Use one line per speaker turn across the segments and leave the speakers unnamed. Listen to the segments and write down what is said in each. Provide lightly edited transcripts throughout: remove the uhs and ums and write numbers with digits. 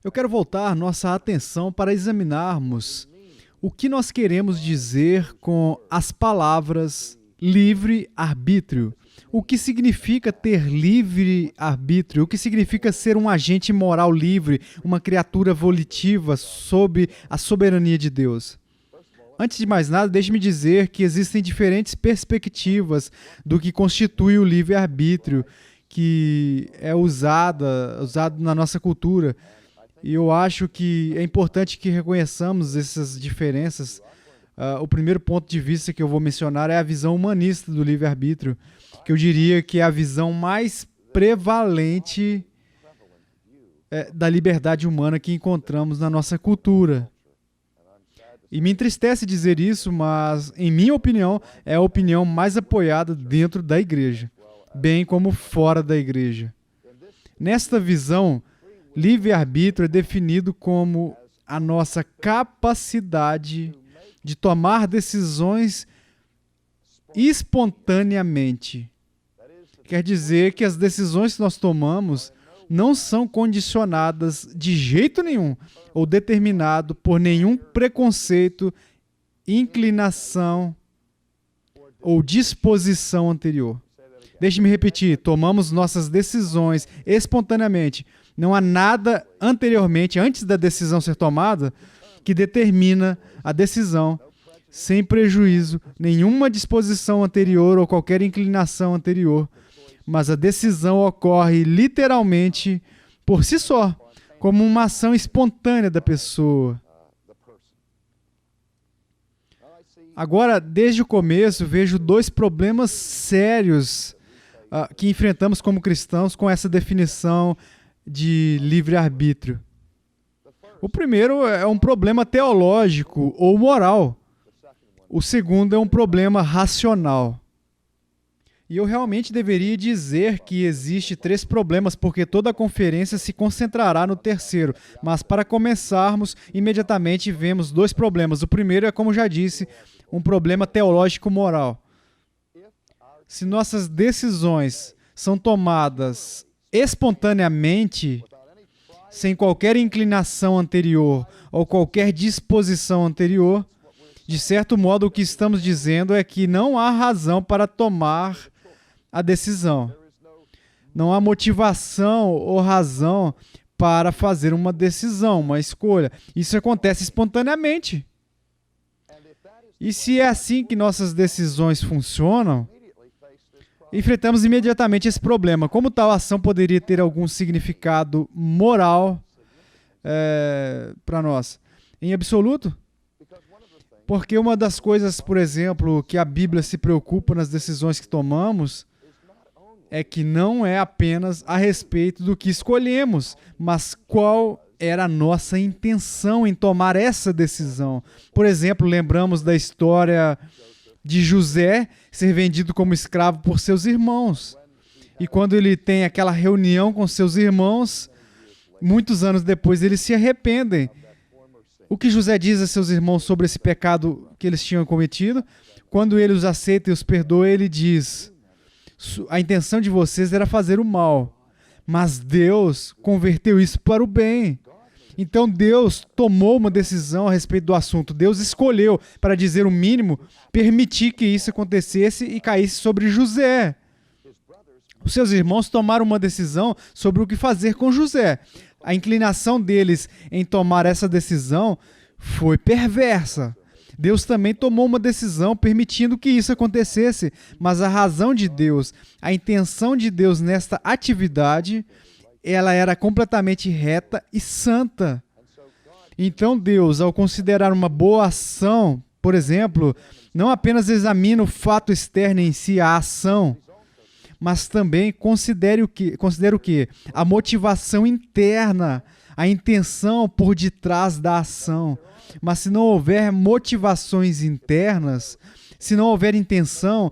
Eu quero voltar nossa atenção para examinarmos o que nós queremos dizer com as palavras livre-arbítrio. O que significa ter livre-arbítrio? O que significa ser um agente moral livre, uma criatura volitiva sob a soberania de Deus? Antes de mais nada, deixe-me dizer que existem diferentes perspectivas do que constitui o livre-arbítrio, que é usado na nossa cultura. E eu acho que é importante que reconheçamos essas diferenças. O primeiro ponto de vista que eu vou mencionar é a visão humanista do livre-arbítrio, que eu diria que é a visão mais prevalente da liberdade humana que encontramos na nossa cultura. E me entristece dizer isso, mas, em minha opinião, é a opinião mais apoiada dentro da igreja, bem como fora da igreja. Nesta visão, livre-arbítrio é definido como a nossa capacidade de tomar decisões espontaneamente. Quer dizer que as decisões que nós tomamos não são condicionadas de jeito nenhum ou determinado por nenhum preconceito, inclinação ou disposição anterior. Deixe-me repetir, tomamos nossas decisões espontaneamente. Não há nada anteriormente, antes da decisão ser tomada, que determina a decisão sem prejuízo, nenhuma disposição anterior ou qualquer inclinação anterior. Mas a decisão ocorre literalmente por si só, como uma ação espontânea da pessoa. Agora, desde o começo, vejo dois problemas sérios que enfrentamos como cristãos com essa definição de livre-arbítrio. O primeiro é um problema teológico ou moral. O segundo é um problema racional. E eu realmente deveria dizer que existe 3 problemas, porque toda a conferência se concentrará no terceiro. Mas para começarmos, imediatamente vemos 2 problemas. O primeiro é, como já disse, um problema teológico-moral. Se nossas decisões são tomadas espontaneamente, sem qualquer inclinação anterior ou qualquer disposição anterior, de certo modo o que estamos dizendo é que não há razão para tomar a decisão. Não há motivação ou razão para fazer uma decisão, uma escolha. Isso acontece espontaneamente. E se é assim que nossas decisões funcionam, enfrentamos imediatamente esse problema. Como tal ação poderia ter algum significado moral para nós? Em absoluto? Porque uma das coisas, por exemplo, que a Bíblia se preocupa nas decisões que tomamos é que não é apenas a respeito do que escolhemos, mas qual era a nossa intenção em tomar essa decisão. Por exemplo, lembramos da história de José ser vendido como escravo por seus irmãos. E quando ele tem aquela reunião com seus irmãos, muitos anos depois eles se arrependem. O que José diz a seus irmãos sobre esse pecado que eles tinham cometido? Quando ele os aceita e os perdoa, ele diz: a intenção de vocês era fazer o mal, mas Deus converteu isso para o bem. Então Deus tomou uma decisão a respeito do assunto. Deus escolheu, para dizer o mínimo, permitir que isso acontecesse e caísse sobre José. Os seus irmãos tomaram uma decisão sobre o que fazer com José. A inclinação deles em tomar essa decisão foi perversa. Deus também tomou uma decisão permitindo que isso acontecesse, mas a razão de Deus, a intenção de Deus nesta atividade, ela era completamente reta e santa. Então Deus, ao considerar uma boa ação, por exemplo, não apenas examina o fato externo em si, a ação, mas também considera o quê? A motivação interna, a intenção por detrás da ação. Mas se não houver motivações internas, se não houver intenção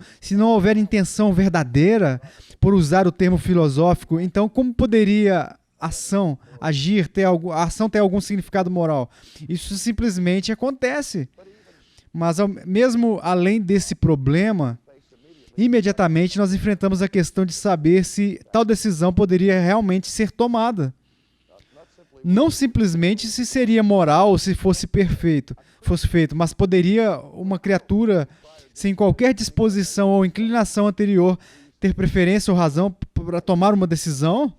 verdadeira, por usar o termo filosófico, então como poderia a ação ter algum significado moral? Isso simplesmente acontece. Mas mesmo além desse problema, imediatamente nós enfrentamos a questão de saber se tal decisão poderia realmente ser tomada. Não simplesmente se seria moral ou se fosse feito, mas poderia uma criatura sem qualquer disposição ou inclinação anterior ter preferência ou razão para tomar uma decisão?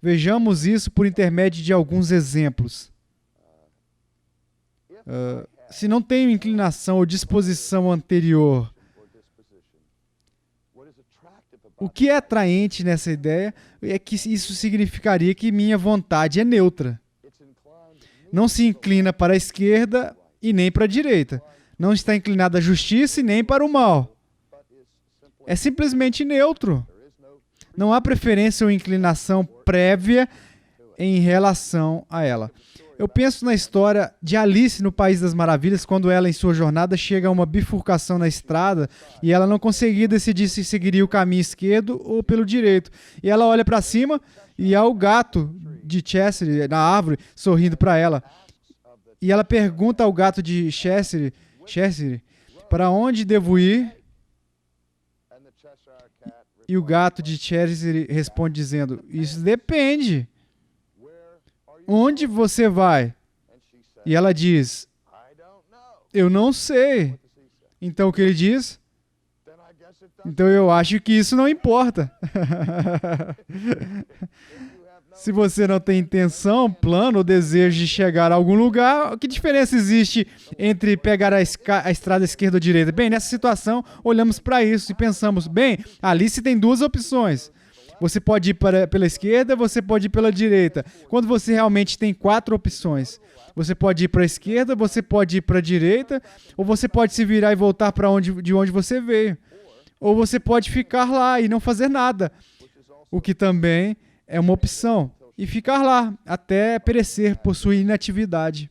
Vejamos isso por intermédio de alguns exemplos. Se não tenho inclinação ou disposição anterior, o que é atraente nessa ideia é que isso significaria que minha vontade é neutra. Não se inclina para a esquerda e nem para a direita. Não está inclinada à justiça e nem para o mal. É simplesmente neutro. Não há preferência ou inclinação prévia em relação a ela. Eu penso na história de Alice no País das Maravilhas, quando ela, em sua jornada, chega a uma bifurcação na estrada e ela não conseguia decidir se seguiria o caminho esquerdo ou pelo direito. E ela olha para cima e há o gato de Cheshire na árvore sorrindo para ela. E ela pergunta ao gato de Cheshire, para onde devo ir? E o gato de Cheshire responde dizendo, isso depende. Onde você vai? E ela diz, eu não sei. Então o que ele diz? Então eu acho que isso não importa. Se você não tem intenção, plano ou desejo de chegar a algum lugar, que diferença existe entre pegar a estrada esquerda ou direita? Bem, nessa situação, olhamos para isso e pensamos, bem, Alice tem duas opções. Você pode ir pela esquerda, você pode ir pela direita. Quando você realmente tem 4 opções, você pode ir para a esquerda, você pode ir para a direita, ou você pode se virar e voltar de onde você veio. Ou você pode ficar lá e não fazer nada, o que também é uma opção. E ficar lá até perecer por sua inatividade.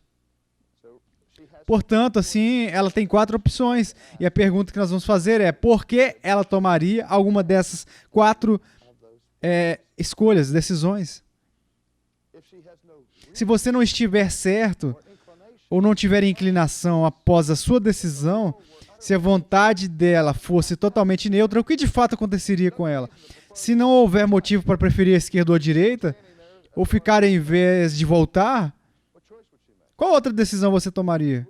Portanto, assim, ela tem 4 opções. E a pergunta que nós vamos fazer é, por que ela tomaria alguma dessas 4 escolhas, decisões? Se você não estiver certo ou não tiver inclinação após a sua decisão, se a vontade dela fosse totalmente neutra, o que de fato aconteceria com ela? Se não houver motivo para preferir a esquerda ou a direita, ou ficar em vez de voltar, qual outra decisão você tomaria?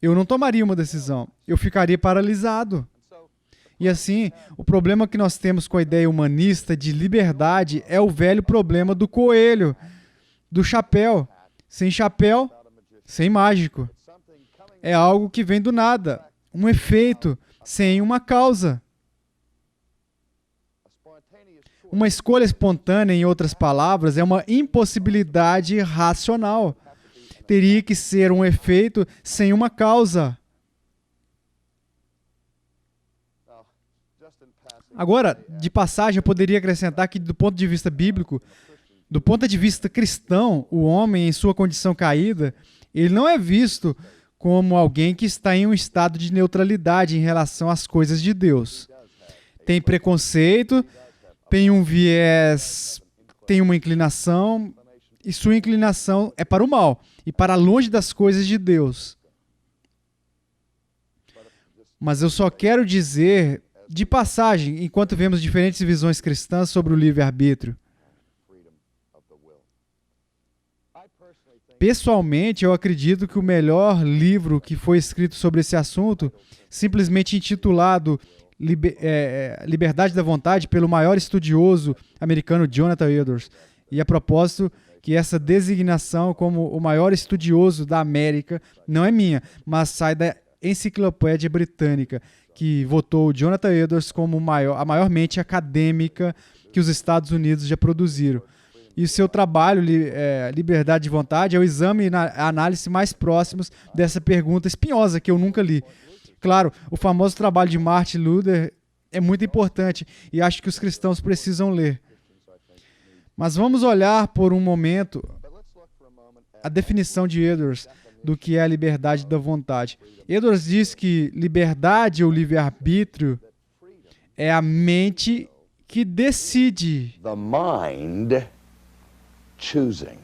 Eu não tomaria uma decisão, eu ficaria paralisado. E assim, o problema que nós temos com a ideia humanista de liberdade é o velho problema do coelho, do chapéu. Sem chapéu, sem mágico. É algo que vem do nada, um efeito, sem uma causa. Uma escolha espontânea, em outras palavras, é uma impossibilidade racional. Teria que ser um efeito sem uma causa. Agora, de passagem, eu poderia acrescentar que, do ponto de vista bíblico, do ponto de vista cristão, o homem, em sua condição caída, ele não é visto como alguém que está em um estado de neutralidade em relação às coisas de Deus. Tem preconceito, tem um viés, tem uma inclinação, e sua inclinação é para o mal e para longe das coisas de Deus. Mas eu só quero dizer, de passagem, enquanto vemos diferentes visões cristãs sobre o livre-arbítrio. Pessoalmente, eu acredito que o melhor livro que foi escrito sobre esse assunto, simplesmente intitulado Liberdade da Vontade, pelo maior estudioso americano Jonathan Edwards. E a propósito, que essa designação como o maior estudioso da América não é minha, mas sai da Enciclopédia Britânica, que votou Jonathan Edwards como a maior mente acadêmica que os Estados Unidos já produziram. E o seu trabalho, Liberdade de Vontade, é o exame e a análise mais próximos dessa pergunta espinhosa que eu nunca li. Claro, o famoso trabalho de Martin Luther é muito importante e acho que os cristãos precisam ler. Mas vamos olhar por um momento a definição de Edwards do que é a liberdade da vontade. Edwards diz que liberdade ou livre-arbítrio é a mente que decide.
The mind choosing.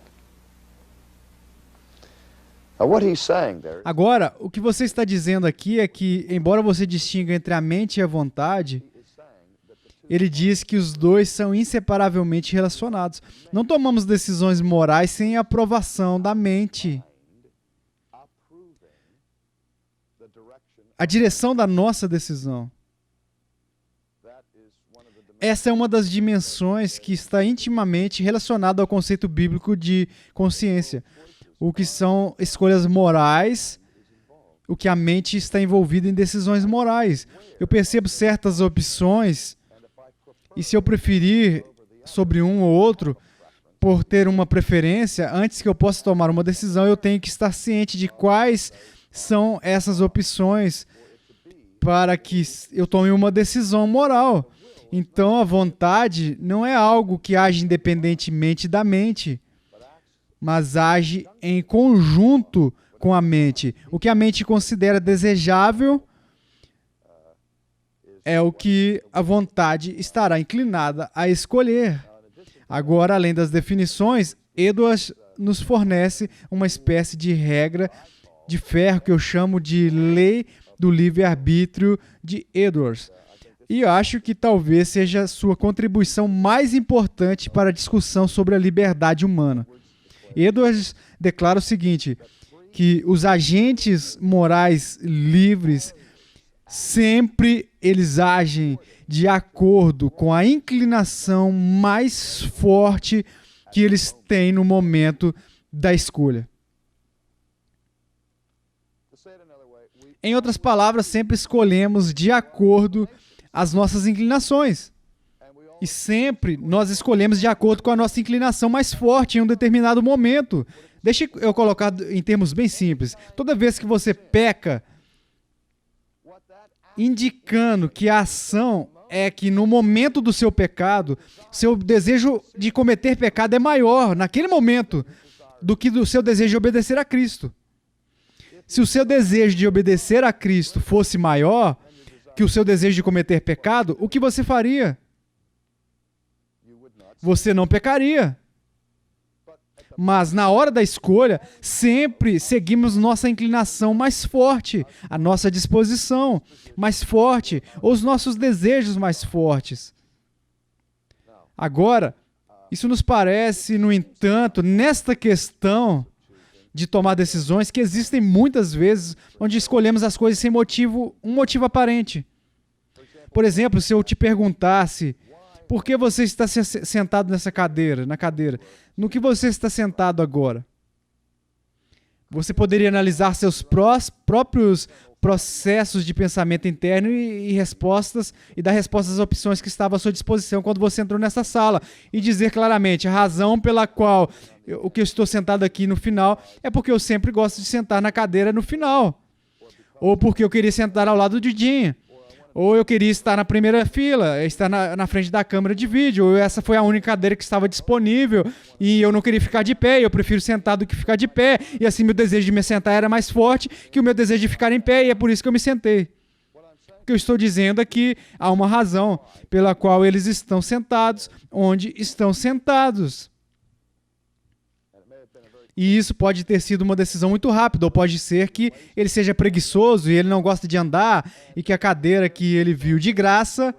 Now, what he's saying there,
Agora, o que você está dizendo aqui é que, embora você distinga entre a mente e a vontade, ele diz que os dois são inseparavelmente relacionados. Não tomamos decisões morais sem a aprovação da mente. A direção da nossa decisão. Essa é uma das dimensões que está intimamente relacionada ao conceito bíblico de consciência. O que são escolhas morais, o que a mente está envolvida em decisões morais. Eu percebo certas opções, e se eu preferir sobre um ou outro, por ter uma preferência, antes que eu possa tomar uma decisão, eu tenho que estar ciente de quais são essas opções para que eu tome uma decisão moral. Então, a vontade não é algo que age independentemente da mente, mas age em conjunto com a mente. O que a mente considera desejável é o que a vontade estará inclinada a escolher. Agora, além das definições, Edwards nos fornece uma espécie de regra de ferro que eu chamo de lei do livre-arbítrio de Edwards. E eu acho que talvez seja a sua contribuição mais importante para a discussão sobre a liberdade humana. Edwards declara o seguinte, que os agentes morais livres sempre eles agem de acordo com a inclinação mais forte que eles têm no momento da escolha. Em outras palavras, sempre escolhemos de acordo as nossas inclinações. E sempre nós escolhemos de acordo com a nossa inclinação mais forte em um determinado momento. Deixa eu colocar em termos bem simples. Toda vez que você peca, indicando que a ação é que no momento do seu pecado, seu desejo de cometer pecado é maior naquele momento do que do seu desejo de obedecer a Cristo. Se o seu desejo de obedecer a Cristo fosse maior que o seu desejo de cometer pecado, o que você faria? Você não pecaria. Mas na hora da escolha, sempre seguimos nossa inclinação mais forte, a nossa disposição mais forte, ou os nossos desejos mais fortes. Agora, isso nos parece, no entanto, nesta questão de tomar decisões, que existem muitas vezes onde escolhemos as coisas sem um motivo aparente. Por exemplo, se eu te perguntasse por que você está sentado na cadeira, no que você está sentado agora? Você poderia analisar seus próprios processos de pensamento interno e respostas, e dar respostas às opções que estavam à sua disposição quando você entrou nessa sala, e dizer claramente a razão pela qual o que eu estou sentado aqui no final é porque eu sempre gosto de sentar na cadeira no final, ou porque eu queria sentar ao lado de Jim, ou eu queria estar na primeira fila, estar na frente da câmera de vídeo, ou essa foi a única cadeira que estava disponível e eu não queria ficar de pé, eu prefiro sentar do que ficar de pé, e assim meu desejo de me sentar era mais forte que o meu desejo de ficar em pé, e é por isso que eu me sentei. O que eu estou dizendo é que há uma razão pela qual eles estão sentados onde estão sentados. E isso pode ter sido uma decisão muito rápida, ou pode ser que ele seja preguiçoso e ele não gosta de andar, e que a cadeira que ele viu de graça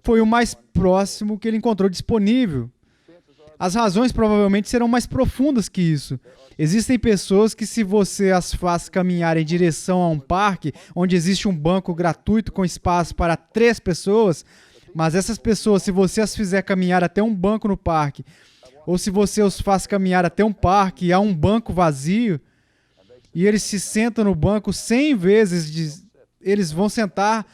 foi o mais próximo que ele encontrou disponível. As razões provavelmente serão mais profundas que isso. Existem pessoas que, se você as faz caminhar em direção a um parque, onde existe um banco gratuito com espaço para 3 pessoas, mas essas pessoas, se você as fizer caminhar até um banco no parque, ou se você os faz caminhar até um parque e há um banco vazio, e eles se sentam no banco 100 vezes, eles vão sentar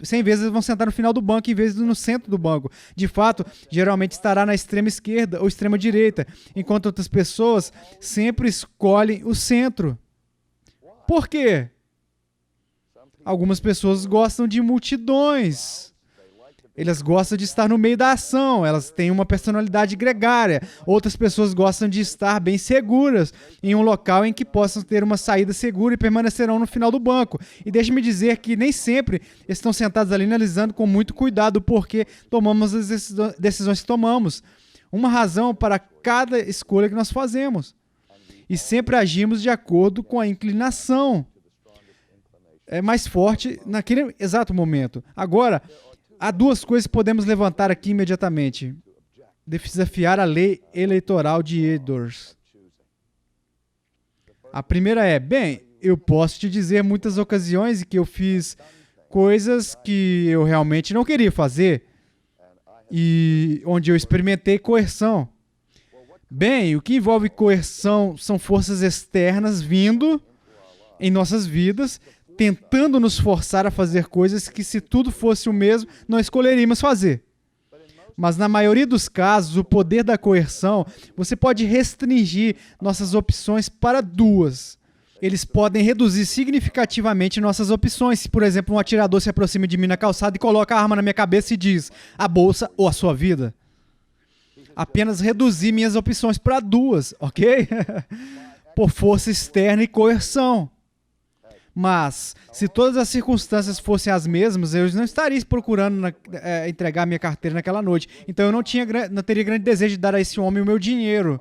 100 vezes eles vão sentar no final do banco em vez de no centro do banco. De fato, geralmente estará na extrema esquerda ou extrema direita, enquanto outras pessoas sempre escolhem o centro. Por quê? Algumas pessoas gostam de multidões. Elas gostam de estar no meio da ação, elas têm uma personalidade gregária. Outras pessoas gostam de estar bem seguras, em um local em que possam ter uma saída segura e permanecerão no final do banco. E deixe-me dizer que nem sempre estão sentados ali analisando com muito cuidado o porquê tomamos as decisões que tomamos. Uma razão para cada escolha que nós fazemos. E sempre agimos de acordo com a inclinação mais forte naquele exato momento. Agora, há duas coisas que podemos levantar aqui imediatamente. Desafiar a lei eleitoral de Edwards. A primeira é, bem, eu posso te dizer muitas ocasiões em que eu fiz coisas que eu realmente não queria fazer e onde eu experimentei coerção. Bem, o que envolve coerção são forças externas vindo em nossas vidas, tentando nos forçar a fazer coisas que, se tudo fosse o mesmo, não escolheríamos fazer. Mas na maioria dos casos, o poder da coerção, você pode restringir nossas opções para duas. Eles podem reduzir significativamente nossas opções. Se, por exemplo, um atirador se aproxima de mim na calçada e coloca a arma na minha cabeça e diz, a bolsa ou a sua vida. Apenas reduzir minhas opções para duas, ok? Por força externa e coerção. Mas, se todas as circunstâncias fossem as mesmas, eu não estaria procurando entregar minha carteira naquela noite. Então eu não teria grande desejo de dar a esse homem o meu dinheiro.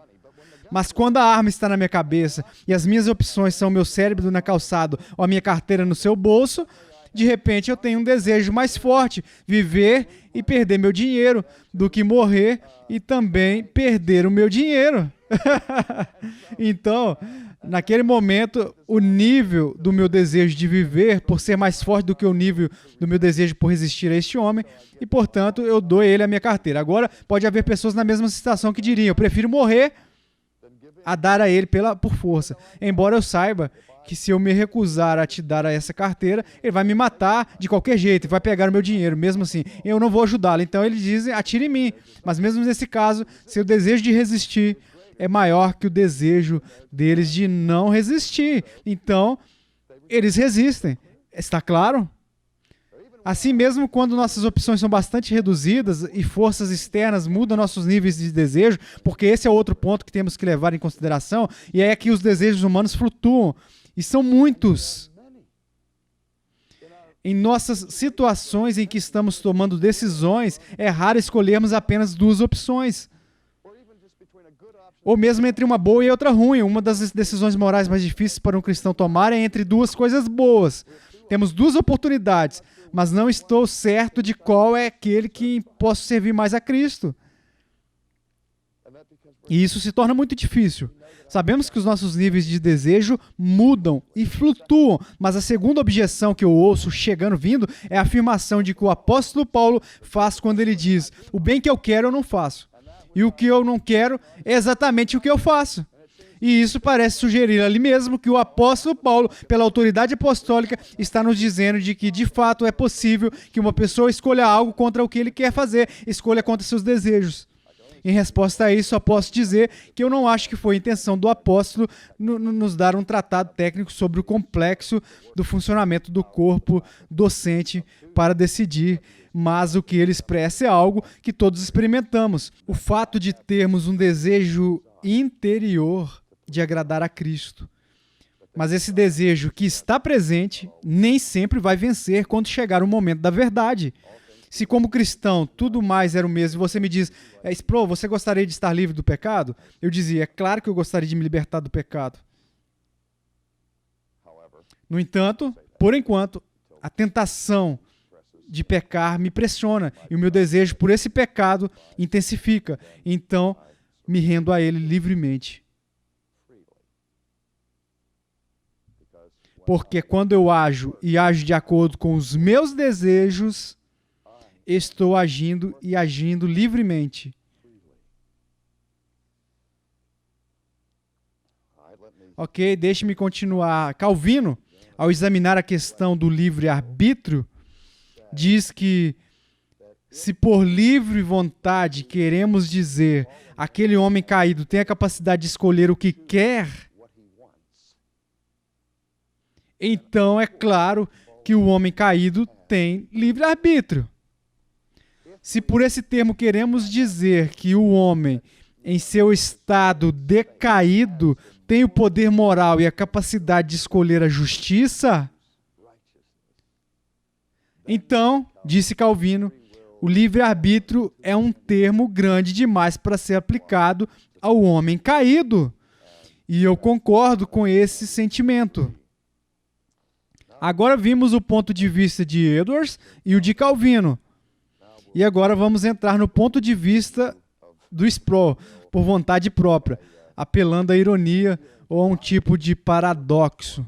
Mas quando a arma está na minha cabeça e as minhas opções são o meu cérebro na calçada ou a minha carteira no seu bolso, de repente eu tenho um desejo mais forte, viver e perder meu dinheiro, do que morrer e também perder o meu dinheiro. Então, naquele momento, o nível do meu desejo de viver, por ser mais forte do que o nível do meu desejo por resistir a este homem, e, portanto, eu dou a ele a minha carteira. Agora, pode haver pessoas na mesma situação que diriam, eu prefiro morrer a dar a ele por força. Embora eu saiba que se eu me recusar a te dar essa carteira, ele vai me matar de qualquer jeito, vai pegar o meu dinheiro, mesmo assim. Eu não vou ajudá-lo. Então, eles dizem, atire em mim. Mas mesmo nesse caso, se o desejo de resistir é maior que o desejo deles de não resistir. Então, eles resistem. Está claro? Assim mesmo, quando nossas opções são bastante reduzidas e forças externas mudam nossos níveis de desejo, porque esse é outro ponto que temos que levar em consideração, e é que os desejos humanos flutuam, e são muitos. Em nossas situações em que estamos tomando decisões, é raro escolhermos apenas duas opções. Ou mesmo entre uma boa e outra ruim. Uma das decisões morais mais difíceis para um cristão tomar é entre duas coisas boas. Temos duas oportunidades, mas não estou certo de qual é aquele que posso servir mais a Cristo. E isso se torna muito difícil. Sabemos que os nossos níveis de desejo mudam e flutuam, mas a segunda objeção que eu ouço vindo é a afirmação de que o apóstolo Paulo faz quando ele diz, o bem que eu quero eu não faço. E o que eu não quero é exatamente o que eu faço. E isso parece sugerir ali mesmo que o apóstolo Paulo, pela autoridade apostólica, está nos dizendo de que, de fato, é possível que uma pessoa escolha algo contra o que ele quer fazer, escolha contra seus desejos. Em resposta a isso, eu posso dizer que eu não acho que foi a intenção do apóstolo nos dar um tratado técnico sobre o complexo do funcionamento do corpo docente para decidir, mas o que ele expressa é algo que todos experimentamos. O fato de termos um desejo interior de agradar a Cristo. Mas esse desejo que está presente nem sempre vai vencer quando chegar o momento da verdade. Se como cristão tudo mais era o mesmo, e você me diz, Spro, você gostaria de estar livre do pecado? Eu dizia, é claro que eu gostaria de me libertar do pecado. No entanto, por enquanto, a tentação de pecar me pressiona e o meu desejo por esse pecado intensifica. Então, me rendo a ele livremente. Porque quando eu ajo e ajo de acordo com os meus desejos, estou agindo e agindo livremente. Ok, deixe-me continuar. Calvino, ao examinar a questão do livre-arbítrio, diz que se por livre vontade queremos dizer aquele homem caído tem a capacidade de escolher o que quer, então é claro que o homem caído tem livre-arbítrio. Se por esse termo queremos dizer que o homem, em seu estado decaído, tem o poder moral e a capacidade de escolher a justiça, então, disse Calvino, o livre-arbítrio é um termo grande demais para ser aplicado ao homem caído. E eu concordo com esse sentimento. Agora vimos o ponto de vista de Edwards e o de Calvino. E agora vamos entrar no ponto de vista do Sproul, por vontade própria, apelando à ironia ou a um tipo de paradoxo.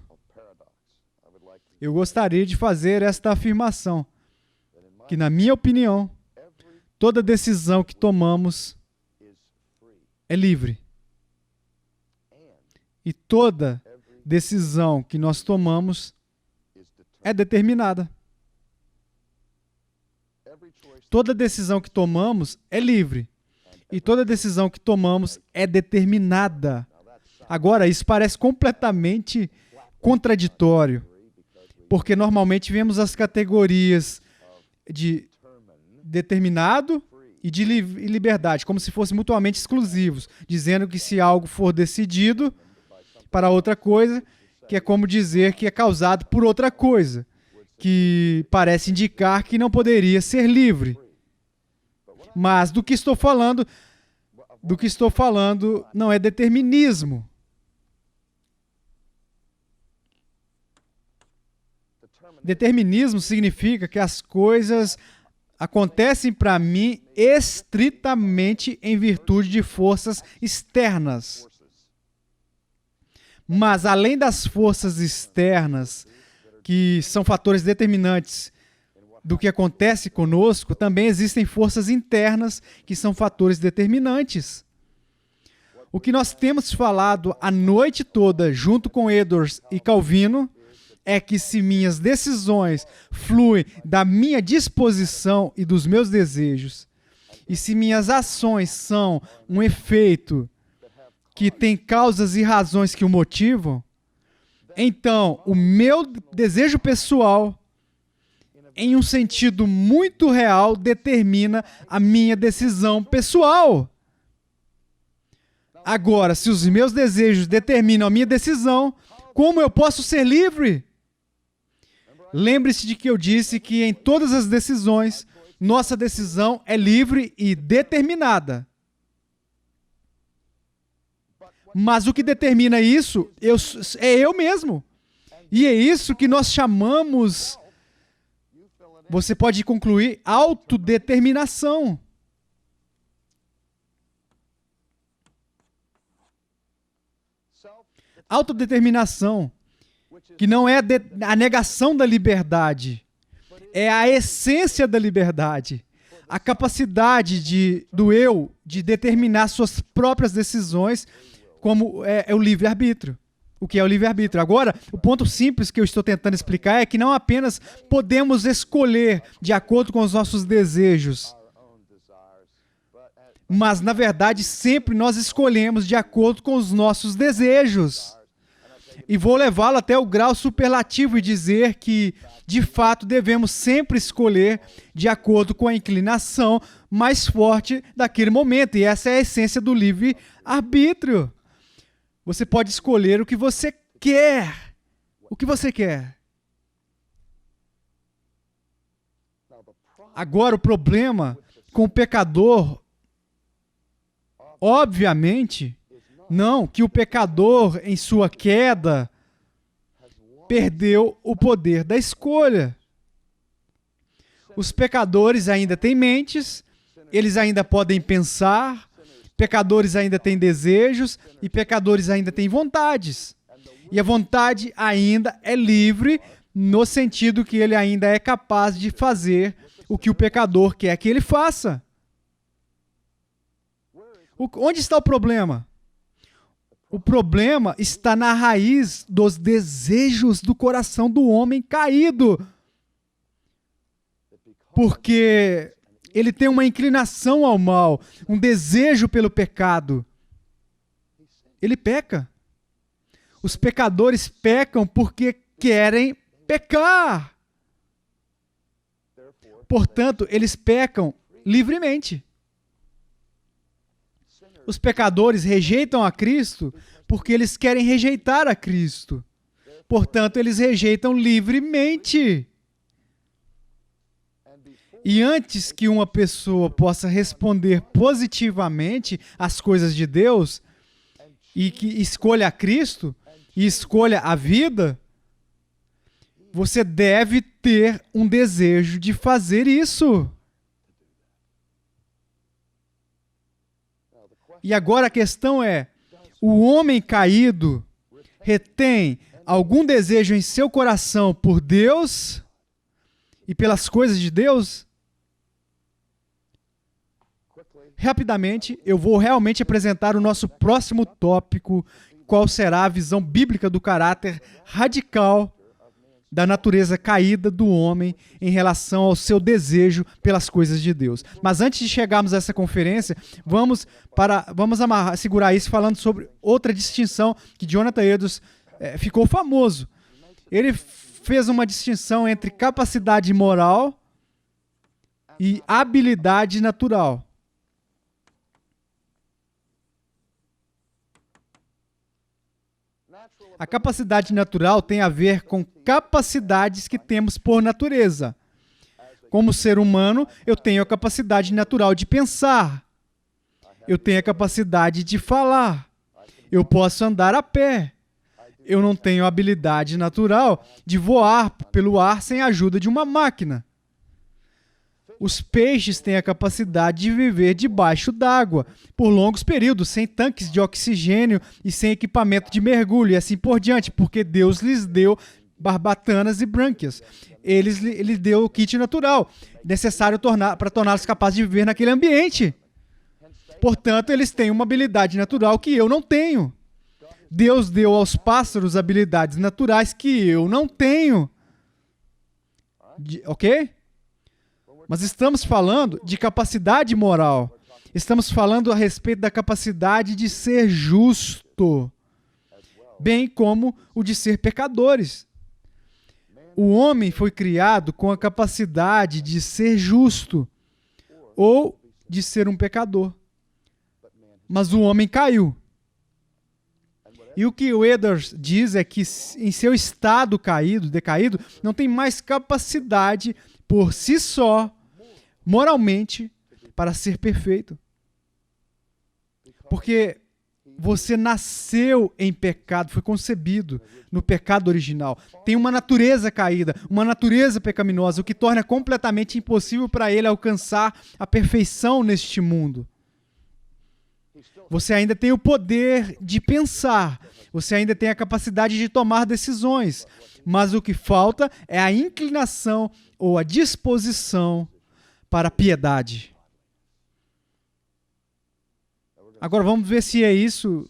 Eu gostaria de fazer esta afirmação, que na minha opinião, toda decisão que tomamos é livre. E toda decisão que nós tomamos é determinada. Toda decisão que tomamos é livre. E toda decisão que tomamos é determinada. Agora, isso parece completamente contraditório, porque normalmente vemos as categorias de determinado e de liberdade, como se fossem mutuamente exclusivos, dizendo que se algo for decidido para outra coisa, que é como dizer que é causado por outra coisa, que parece indicar que não poderia ser livre. Mas do que estou falando não é determinismo. Determinismo significa que as coisas acontecem para mim estritamente em virtude de forças externas. Mas além das forças externas, que são fatores determinantes do que acontece conosco, também existem forças internas que são fatores determinantes. O que nós temos falado a noite toda, junto com Edwards e Calvino, é que se minhas decisões fluem da minha disposição e dos meus desejos, e se minhas ações são um efeito que tem causas e razões que o motivam, então o meu desejo pessoal, em um sentido muito real, determina a minha decisão pessoal. Agora, se os meus desejos determinam a minha decisão, como eu posso ser livre? Lembre-se de que eu disse que em todas as decisões, nossa decisão é livre e determinada. Mas o que determina isso é eu mesmo. E é isso que nós chamamos, você pode concluir, autodeterminação. Autodeterminação, que não é a negação da liberdade, é a essência da liberdade. A capacidade do eu de determinar suas próprias decisões, como é o livre-arbítrio. O que é o livre-arbítrio? Agora, o ponto simples que eu estou tentando explicar é que não apenas podemos escolher de acordo com os nossos desejos, mas, na verdade, sempre nós escolhemos de acordo com os nossos desejos. E vou levá-lo até o grau superlativo e dizer que, de fato, devemos sempre escolher de acordo com a inclinação mais forte daquele momento. E essa é a essência do livre-arbítrio. Você pode escolher o que você quer. O que você quer. Agora, o problema com o pecador, obviamente, não que o pecador, em sua queda, perdeu o poder da escolha. Os pecadores ainda têm mentes, eles ainda podem pensar, pecadores ainda têm desejos e pecadores ainda têm vontades. E a vontade ainda é livre, no sentido que ele ainda é capaz de fazer o que o pecador quer que ele faça. Onde está o problema? O problema está na raiz dos desejos do coração do homem caído. Porque ele tem uma inclinação ao mal, um desejo pelo pecado. Ele peca. Os pecadores pecam porque querem pecar. Portanto, eles pecam livremente. Os pecadores rejeitam a Cristo porque eles querem rejeitar a Cristo. Portanto, eles rejeitam livremente. E antes que uma pessoa possa responder positivamente às coisas de Deus e que escolha a Cristo e escolha a vida, você deve ter um desejo de fazer isso. E agora a questão é, o homem caído retém algum desejo em seu coração por Deus e pelas coisas de Deus? Rapidamente, eu vou realmente apresentar o nosso próximo tópico, qual será a visão bíblica do caráter radical da natureza caída do homem em relação ao seu desejo pelas coisas de Deus. Mas antes de chegarmos a essa conferência, vamos segurar isso falando sobre outra distinção que Jonathan Edwards ficou famoso. Ele fez uma distinção entre capacidade moral e habilidade natural. A capacidade natural tem a ver com capacidades que temos por natureza. Como ser humano, eu tenho a capacidade natural de pensar. Eu tenho a capacidade de falar. Eu posso andar a pé. Eu não tenho a habilidade natural de voar pelo ar sem a ajuda de uma máquina. Os peixes têm a capacidade de viver debaixo d'água por longos períodos, sem tanques de oxigênio e sem equipamento de mergulho e assim por diante, porque Deus lhes deu barbatanas e brânquias. Ele deu o kit natural necessário para torná-los capazes de viver naquele ambiente. Portanto, eles têm uma habilidade natural que eu não tenho. Deus deu aos pássaros habilidades naturais que eu não tenho. Ok? Mas estamos falando de capacidade moral. Estamos falando a respeito da capacidade de ser justo, bem como o de ser pecadores. O homem foi criado com a capacidade de ser justo ou de ser um pecador. Mas o homem caiu. E o que o Edwards diz é que em seu estado decaído, não tem mais capacidade por si só, moralmente, para ser perfeito. Porque você nasceu em pecado, foi concebido no pecado original. Tem uma natureza caída, uma natureza pecaminosa, o que torna completamente impossível para ele alcançar a perfeição neste mundo. Você ainda tem o poder de pensar, você ainda tem a capacidade de tomar decisões, mas o que falta é a inclinação ou a disposição para a piedade. Agora vamos ver se isso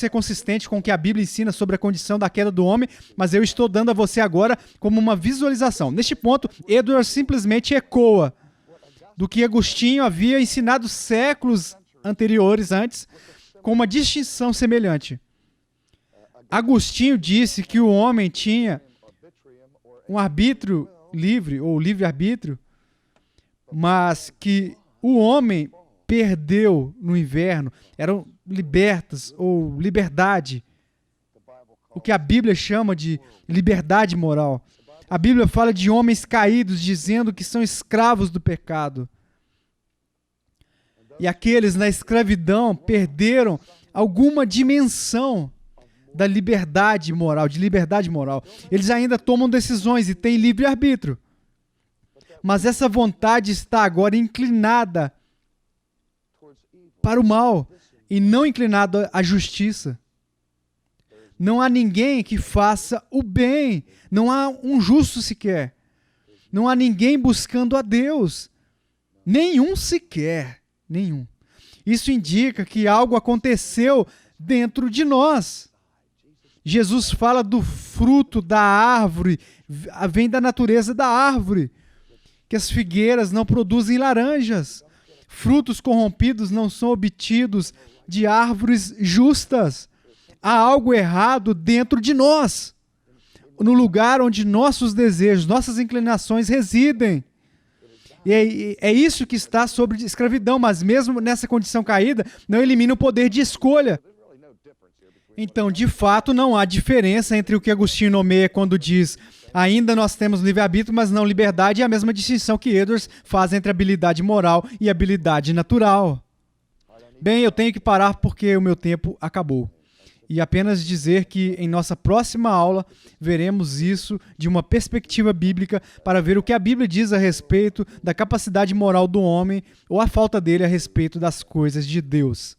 é consistente com o que a Bíblia ensina sobre a condição da queda do homem, mas eu estou dando a você agora como uma visualização. Neste ponto, Edwards simplesmente ecoa do que Agostinho havia ensinado séculos antes, com uma distinção semelhante. Agostinho disse que o homem tinha um arbítrio livre, ou livre-arbítrio, mas que o homem perdeu no inverno, eram libertas, ou liberdade, o que a Bíblia chama de liberdade moral. A Bíblia fala de homens caídos, dizendo que são escravos do pecado. E aqueles na escravidão perderam alguma dimensão da liberdade moral, de liberdade moral. Eles ainda tomam decisões e têm livre-arbítrio. Mas essa vontade está agora inclinada para o mal e não inclinada à justiça. Não há ninguém que faça o bem. Não há um justo sequer. Não há ninguém buscando a Deus. Nenhum sequer. Nenhum. Isso indica que algo aconteceu dentro de nós. Jesus fala do fruto da árvore, vem da natureza da árvore, que as figueiras não produzem laranjas. Frutos corrompidos não são obtidos de árvores justas. Há algo errado dentro de nós, no lugar onde nossos desejos, nossas inclinações residem. E é isso que está sobre escravidão, mas mesmo nessa condição caída, não elimina o poder de escolha. Então, de fato, não há diferença entre o que Agostinho nomeia quando diz ainda nós temos livre-arbítrio, mas não liberdade, e a mesma distinção que Edwards faz entre habilidade moral e habilidade natural. Bem, eu tenho que parar porque o meu tempo acabou. E apenas dizer que em nossa próxima aula veremos isso de uma perspectiva bíblica para ver o que a Bíblia diz a respeito da capacidade moral do homem ou a falta dele a respeito das coisas de Deus.